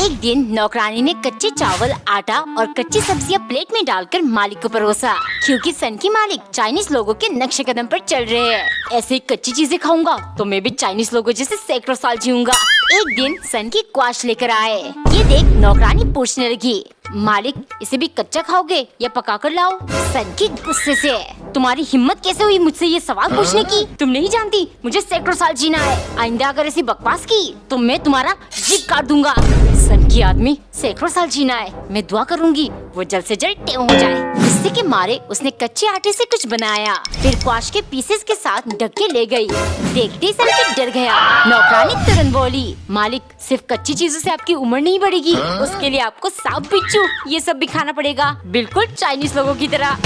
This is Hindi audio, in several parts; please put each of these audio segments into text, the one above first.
एक दिन नौकरानी ने कच्चे चावल, आटा और कच्ची सब्जियां प्लेट में डालकर मालिक को परोसा, क्योंकि सन की मालिक चाइनीज लोगों के नक्शे कदम पर चल रहे हैं। ऐसे कच्ची चीजें खाऊंगा तो मैं भी चाइनीज लोगों जैसे सैकड़ों साल जीऊंगा। एक दिन सन की क्वाश लेकर आए। ये देख नौकरानी पूछने लगी, मालिक इसे भी कच्चा खाओगे या पका कर लाओ? सन की गुस्से से, तुम्हारी हिम्मत कैसे हुई मुझसे ये सवाल पूछने की? तुम नहीं जानती मुझे सैकड़ों साल जीना है। आइंदा अगर ऐसी बकवास की तो मैं तुम्हारा जीभ काट दूंगा। सन की आदमी सैकड़ों साल जीना है, मैं दुआ करूंगी वो जल्द से जल्द टेढ़ा हो जाए। गुस्से के मारे उसने कच्चे आटे से कुछ बनाया, फिर क्वाश के पीसेस के साथ ढक के ले गई। देखते ही सन की डर गया। नौकरानी तुरंत बोली, मालिक सिर्फ कच्ची चीजों से आपकी उम्र नहीं बढ़ेगी, उसके लिए आपको सांप, बिच्छू ये सब भी खाना पड़ेगा, बिल्कुल चाइनीज लोगों की तरह।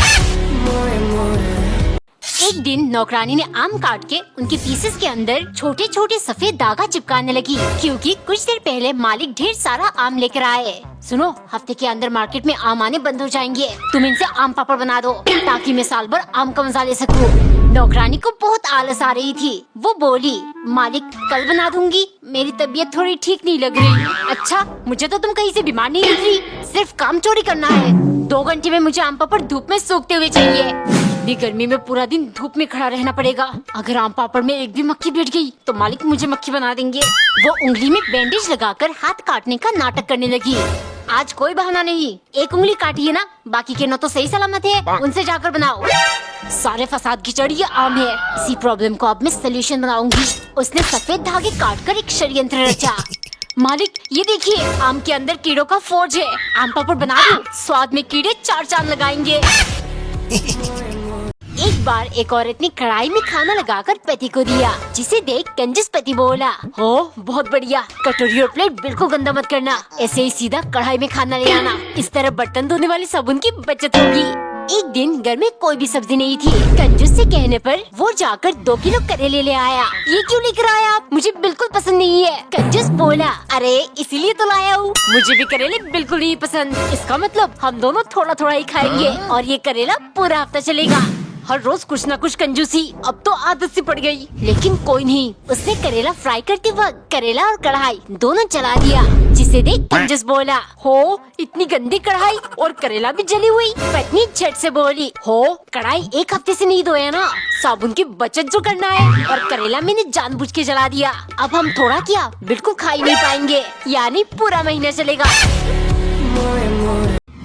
एक दिन नौकरानी ने आम काट के उनके पीसेस के अंदर छोटे छोटे सफेद धागा चिपकाने लगी, क्योंकि कुछ देर पहले मालिक ढेर सारा आम लेकर आए। सुनो, हफ्ते के अंदर मार्केट में आम आने बंद हो जाएंगे, तुम इनसे आम पापड़ बना दो ताकि मैं साल भर आम का मजा ले सकूं। नौकरानी को बहुत आलस आ रही थी। वो बोली, मालिक कल बना दूंगी, मेरी तबीयत थोड़ी ठीक नहीं लग रही। अच्छा, मुझे तो तुम कहीं से बीमार नहीं दिख रही, सिर्फ काम चोरी करना है। 2 घंटे में मुझे आम पापड़ धूप में सूखते हुए चाहिए। इतनी गर्मी में पूरा दिन धूप में खड़ा रहना पड़ेगा। अगर आम पापड़ में एक भी मक्खी बैठ गई तो मालिक मुझे मक्खी बना देंगे। वो उंगली में बैंडेज लगाकर हाथ काटने का नाटक करने लगी। आज कोई बहाना नहीं, एक उंगली काटी है ना, बाकी के 9 तो सही सलामत है, उनसे जाकर बनाओ। सारे फसाद की जड़ ये आम है, इसी प्रॉब्लम को अब मैं सोल्यूशन बनाऊंगी। उसने सफेद धागे काट कर एक षड्यंत्र रचा। मालिक ये देखिए, आम के अंदर कीड़ों का फौज है, आम पापड़ बना दूं, स्वाद में कीड़े 4 चांद लगाएंगे। एक बार एक औरत ने कढ़ाई में खाना लगाकर पति को दिया, जिसे देख कंजूस पति बोला, हो बहुत बढ़िया, कटोरी और प्लेट बिल्कुल गंदा मत करना, ऐसे ही सीधा कढ़ाई में खाना ले आना, इस तरह बर्तन धोने वाले साबुन की बचत होगी। एक दिन घर में कोई भी सब्जी नहीं थी। कंजूस से कहने पर वो जाकर 2 किलो करेले ले आया। ये क्यों लेकर आया आप? मुझे बिल्कुल पसंद नहीं है। कंजूस बोला, अरे इसीलिए तो लाया हूँ, मुझे भी करेले बिल्कुल नहीं पसंद। इसका मतलब हम दोनों थोड़ा थोड़ा ही खाएंगे और ये करेला पूरा हफ्ता चलेगा। हर रोज कुछ न कुछ कंजूसी, अब तो आदत सी पड़ गई। लेकिन कोई नहीं, उसने करेला फ्राई करते वक्त करेला और कढ़ाई दोनों जला दिया, जिसे देख कंजूस बोला, हो इतनी गंदी कढ़ाई और करेला भी जली हुई। पत्नी झट से बोली, हो कढ़ाई 1 हफ्ते से नहीं धोया ना, साबुन की बचत जो करना है, और करेला मैंने जानबूझ के जला दिया। अब हम थोड़ा क्या बिल्कुल खा ही नहीं पाएंगे, यानी पूरा महीना चलेगा।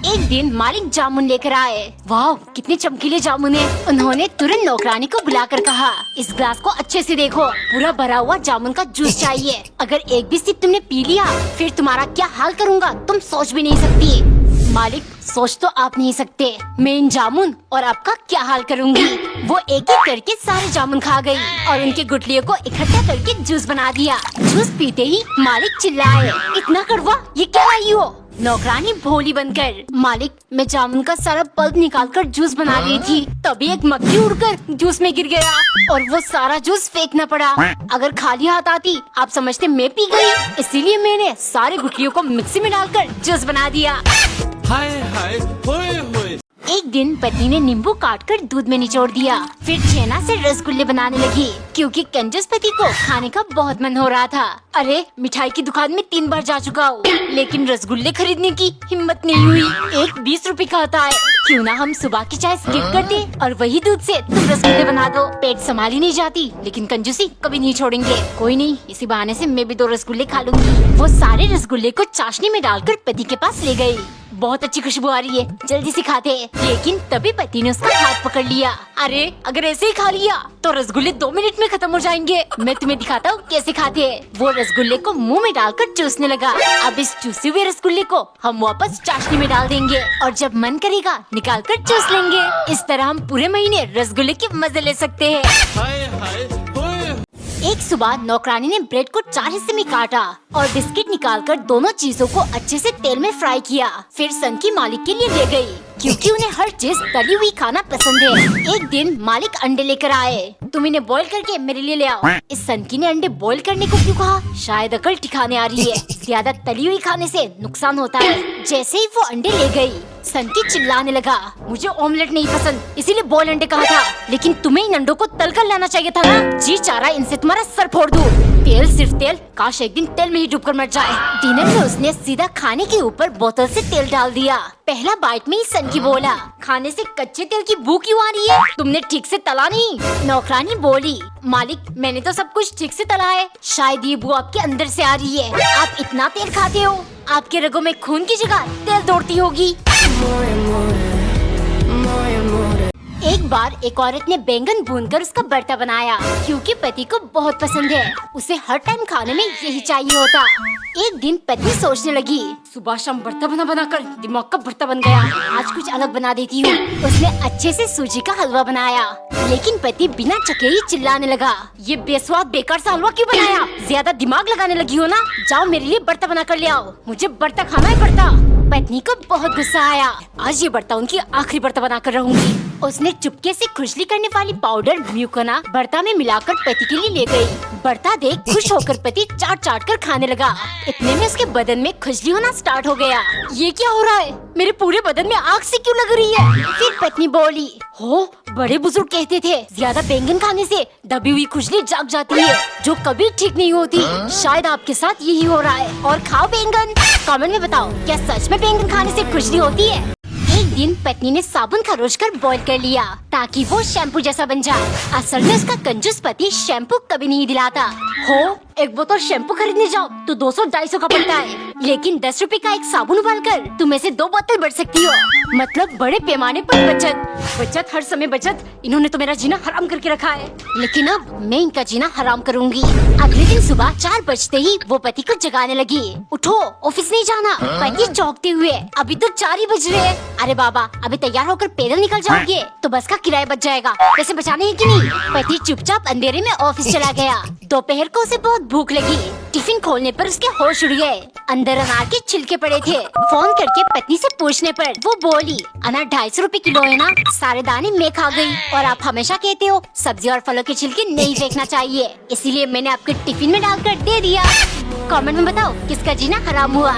एक दिन मालिक जामुन लेकर आए। वाह कितने चमकीले जामुन हैं। उन्होंने तुरंत नौकरानी को बुलाकर कहा, इस ग्लास को अच्छे से देखो, पूरा भरा हुआ जामुन का जूस चाहिए। अगर एक भी सिप तुमने पी लिया फिर तुम्हारा क्या हाल करूँगा तुम सोच भी नहीं सकती। मालिक सोच तो आप नहीं सकते, मैं इन जामुन और आपका क्या हाल करूँगी। वो एक एक करके सारे जामुन खा गई और उनके गुठलियों को इकट्ठा करके जूस बना दिया। जूस पीते ही मालिक चिल्लाए, इतना कड़वा, ये क्या लाई हो? नौकरानी भोली बनकर, मालिक मैं जामुन का सारा पल्प निकालकर जूस बना रही थी, तभी एक मक्खी उड़कर जूस में गिर गया और वो सारा जूस फेंकना पड़ा। अगर खाली हाथ आती आप समझते मैं पी गई, इसीलिए मैंने सारे गुठलियों को मिक्सी में डालकर जूस बना दिया। हाय हाय होए होए। एक दिन पत्नी ने नींबू काटकर दूध में निचोड़ दिया, फिर छेना से रसगुल्ले बनाने लगी, क्योंकि कंजूस पति को खाने का बहुत मन हो रहा था। अरे मिठाई की दुकान में 3 बार जा चुका हूँ, लेकिन रसगुल्ले खरीदने की हिम्मत नहीं हुई। एक 20 रुपए का आता है, क्यों ना हम सुबह की चाय स्किप कर दे और वही दूध से तुम रसगुल्ले बना दो। पेट संभाली नहीं जाती, लेकिन कंजूसी कभी नहीं छोड़ेंगे। कोई नहीं, इसी बहाने से मैं भी 2 रसगुल्ले खा लूंगी। वो सारे रसगुल्ले को चाशनी में डालकर पति के पास ले गई। बहुत अच्छी खुशबू आ रही है, जल्दी से खाते हैं। लेकिन तभी पति ने उसका हाथ पकड़ लिया। अरे अगर ऐसे ही खा लिया तो रसगुल्ले 2 मिनट में खत्म हो जाएंगे, मैं तुम्हें दिखाता हूँ कैसे खाते हैं। वो रसगुल्ले को मुंह में डालकर चूसने लगा। अब इस चूसे हुए रसगुल्ले को हम वापस चाशनी में डाल देंगे और जब मन करेगा निकाल कर चूस लेंगे। इस तरह हम पूरे महीने रसगुल्ले के मजे ले सकते हैं। हाय हाय होए। एक सुबह नौकरानी ने ब्रेड को 4 हिस्से में काटा और बिस्किट निकालकर दोनों चीजों को अच्छे से तेल में फ्राई किया। फिर सन की मालिक के लिए ले गई, क्योंकि उन्हें हर चीज तली हुई खाना पसंद है। एक दिन मालिक अंडे लेकर आए, तुम इन्हें बॉईल करके मेरे लिए ले आओ। इस सनकी ने अंडे बॉईल करने को क्यों कहा? शायद अकल ठिकाने आ रही है, ज्यादा तली हुई खाने से नुकसान होता है। जैसे ही वो अंडे ले गई, सनकी चिल्लाने लगा, मुझे ऑमलेट नहीं पसंद, इसीलिए बॉयल अंडे कहा था। लेकिन तुम्हें इन अंडों को तलकर लाना चाहिए था ना। जी चाह रहा इनसे तुम्हारा सर फोड़ दूं। तेल सिर्फ तेल, काश एक दिन तेल में ही डूबकर मर जाए। डिनर में उसने सीधा खाने के ऊपर बोतल से तेल डाल दिया। पहला बाइट में ही सनकी बोला, खाने से कच्चे तेल की बू क्यों आ रही है? तुमने ठीक से तला नहीं। नौकरानी बोली, मालिक मैंने तो सब कुछ ठीक से तला है, शायद ये बू आपके अंदर से आ रही है। आप इतना तेल खाते हो, आपके रगों में खून की जगह तेल दौड़ती होगी। एक बार एक औरत ने बैंगन भूनकर उसका भरता बनाया, क्योंकि पति को बहुत पसंद है। उसे हर टाइम खाने में यही चाहिए होता। एक दिन पत्नी सोचने लगी, सुबह शाम भरता बना बनाकर दिमाग का भरता बन गया, आज कुछ अलग बना देती हूँ। उसने अच्छे से सूजी का हलवा बनाया, लेकिन पति बिना चखे ही चिल्लाने लगा, ये बेस्वाद बेकार सा हलवा क्यों बनाया? ज्यादा दिमाग लगाने लगी हो ना, जाओ मेरे लिए भरता बना कर ले आओ, मुझे भरता खाना है भरता। पत्नी को बहुत गुस्सा आया, आज ये भरता उनकी आखिरी भरता बनाकर रहूंगी। उसने चुपके से खुजली करने वाली पाउडर म्यूकोना भरता में मिलाकर पति के लिए ले गई। भरता देख खुश होकर पति चाट चाट कर खाने लगा। इतने में उसके बदन में खुजली होना स्टार्ट हो गया। ये क्या हो रहा है? मेरे पूरे बदन में आग से क्यों लग रही है? फिर पत्नी बोली, हो बड़े बुजुर्ग कहते थे ज्यादा बैंगन खाने से दबी हुई खुजली जाग जाती है, जो कभी ठीक नहीं होती। शायद आपके साथ यही हो रहा है। और खाओ बैंगन। कमेंट में बताओ, क्या सच में बैंगन खाने से खुजली होती है? एक दिन पत्नी ने साबुन खरोच कर बॉईल कर लिया, ताकि वो शैम्पू जैसा बन जाए। असल में उसका कंजूस पति शैम्पू कभी नहीं दिलाता। हो एक बोतल शैम्पू खरीदने जाओ तो 200-250 का पड़ता है, लेकिन 10 रुपए का एक साबुन उबाल कर तुम ऐसे 2 बोतल बढ़ सकती हो। मतलब बड़े पैमाने पर बचत, हर समय बचत। इन्होंने तो मेरा जीना हराम करके रखा है, लेकिन अब मैं इनका जीना हराम करूंगी। अगले दिन सुबह 4 बजते ही वो पति को जगाने लगी, उठो ऑफिस नहीं जाना। पति चौंकते हुए, अभी तो 4 ही बज रहे हैं। अरे बाबा, अभी तैयार होकर पैदल निकल जाओगे तो बस का किराया बच जाएगा, पैसे बचाने हैं कि नहीं? पति चुपचाप अंधेरे में ऑफिस चला गया। दोपहर को उसे बहुत भूख लगी। टिफिन खोलने पर उसके होश उड़ गए, अंदर अनार के छिलके पड़े थे। फोन करके पत्नी से पूछने पर वो बोली, अनार 250 रुपए किलो है ना, सारे दाने मैं खा गई। और आप हमेशा कहते हो सब्जी और फलों के छिलके नहीं फेंकना चाहिए, इसीलिए मैंने आपके टिफिन में डालकर दे दिया। कमेंट में बताओ किसका जीना हराम हुआ।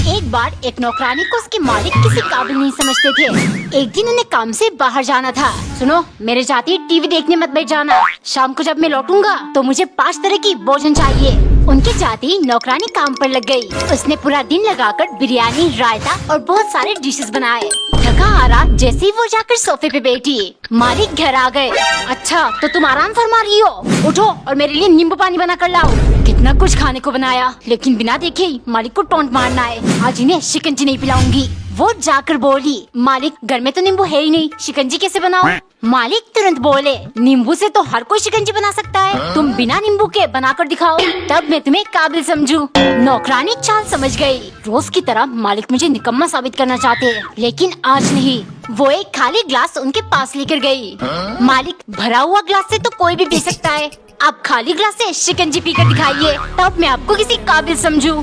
एक बार एक नौकरानी को उसके मालिक किसी काबिल नहीं समझते थे। एक दिन उन्हें काम से बाहर जाना था। सुनो, मेरे जाते टीवी देखने मत बैठ जाना, शाम को जब मैं लौटूंगा तो मुझे 5 तरह की भोजन चाहिए। उनके जाते ही नौकरानी काम पर लग गई। उसने पूरा दिन लगाकर बिरयानी, रायता और बहुत सारे डिशेस बनाए। थका हारा जैसे ही वो जाकर सोफे पे बैठी, मालिक घर आ गए। अच्छा तो तुम आराम फरमा रही हो, उठो और मेरे लिए नींबू पानी बना कर लाओ। कितना कुछ खाने को बनाया, लेकिन बिना देखे ही मालिक को टोंट मारना है। आज इन्हें शिकंजी नहीं पिलाऊंगी। वो जाकर बोली, मालिक घर में तो नींबू है ही नहीं, शिकंजी कैसे बनाओ? मालिक तुरंत बोले, नींबू से तो हर कोई शिकंजी बना सकता है, तुम बिना नींबू के बनाकर दिखाओ, तब मैं तुम्हें काबिल समझूं। नौकरानी चाल समझ गई। रोज की तरह मालिक मुझे निकम्मा साबित करना चाहते हैं, लेकिन आज नहीं। वो एक खाली ग्लास उनके पास लेकर गई। मालिक, भरा हुआ ग्लास से तो कोई भी पी सकता है, आप खाली ग्लास से शिकंजी पीकर दिखाइए, तब मैं आपको किसी काबिल समझूं।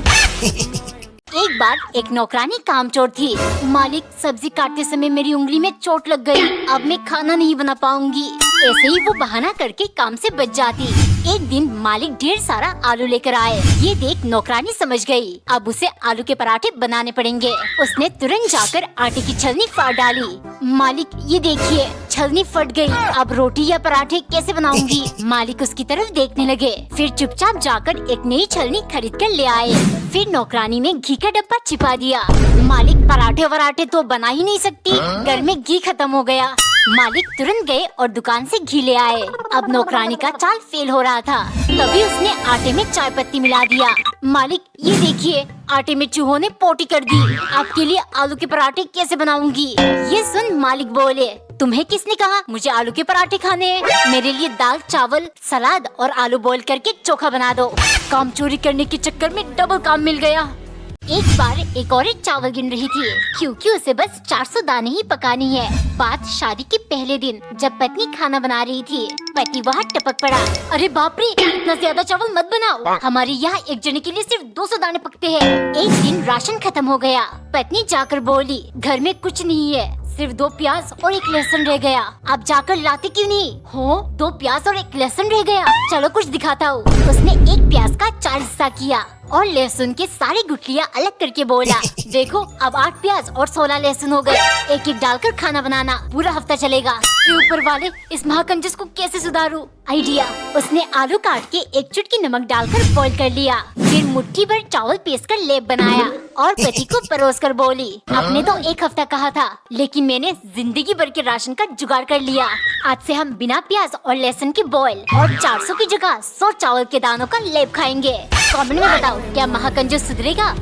एक बार एक नौकरानी कामचोर थी। मालिक, सब्जी काटते समय मेरी उंगली में चोट लग गई, अब मैं खाना नहीं बना पाऊंगी। ऐसे ही वो बहाना करके काम से बच जाती। एक दिन मालिक ढेर सारा आलू लेकर आए। ये देख नौकरानी समझ गई, अब उसे आलू के पराठे बनाने पड़ेंगे। उसने तुरंत जाकर आटे की छलनी फाड़ डाली। मालिक, ये देखिए छलनी फट गई, अब रोटी या पराठे कैसे बनाऊंगी? मालिक उसकी तरफ देखने लगे, फिर चुपचाप जाकर एक नई छलनी खरीद कर ले आए। फिर नौकरानी ने घी का डब्बा छिपा दिया। मालिक, पराठे वराठे तो बना ही नहीं सकती, घर में घी खत्म हो गया। मालिक तुरंत गए और दुकान से घी ले आए। अब नौकरानी का चाल फेल हो रहा था, तभी उसने आटे में चाय पत्ती मिला दिया। मालिक, ये देखिए आटे में चूहों ने पोटी कर दी, आपके लिए आलू के पराठे कैसे बनाऊंगी? ये सुन मालिक बोले, तुम्हें किसने कहा मुझे आलू के पराठे खाने हैं? मेरे लिए दाल, चावल, सलाद और आलू बॉईल करके चोखा बना दो। काम चोरी करने के चक्कर में डबल काम मिल गया। एक बार एक औरत चावल गिन रही थी, क्योंकि उसे बस 400 दाने ही पकानी है। बात शादी के पहले दिन, जब पत्नी खाना बना रही थी, पति वहाँ टपक पड़ा। अरे बाप रे, इतना ज्यादा चावल मत बनाओ, हमारे यहाँ एक जने के लिए सिर्फ 200 दाने पकते हैं। एक दिन राशन खत्म हो गया। पत्नी जाकर बोली, घर में कुछ नहीं है, सिर्फ 2 प्याज और 1 लहसुन रह गया, आप जाकर लाते क्यों नहीं हो? 2 प्याज और 1 लहसुन रह गया, चलो कुछ दिखाता हूँ। उसने 1 प्याज का 4 हिस्सा किया, और लहसुन के सारी गुठलियाँ अलग करके बोला, देखो अब 8 प्याज और 16 लहसुन हो गए। एक एक डालकर खाना बनाना पूरा हफ्ता चलेगा। हे ऊपर वाले, इस महाकंजूस को कैसे सुधारूं? आइडिया, उसने आलू काट के एक चुटकी नमक डालकर बॉईल कर लिया। फिर मुट्ठी भर चावल पीस कर लेप बनाया और पति को परोस कर बोली, आपने तो 1 हफ्ता कहा था, लेकिन मैंने जिंदगी भर के राशन का जुगाड़ कर लिया। आज से हम बिना प्याज और लहसुन के बॉईल और 400 की जगह 100 चावल के दानों का लेप खाएंगे। कमेंट में बताओ, क्या महाकंजूस सुधरेगा?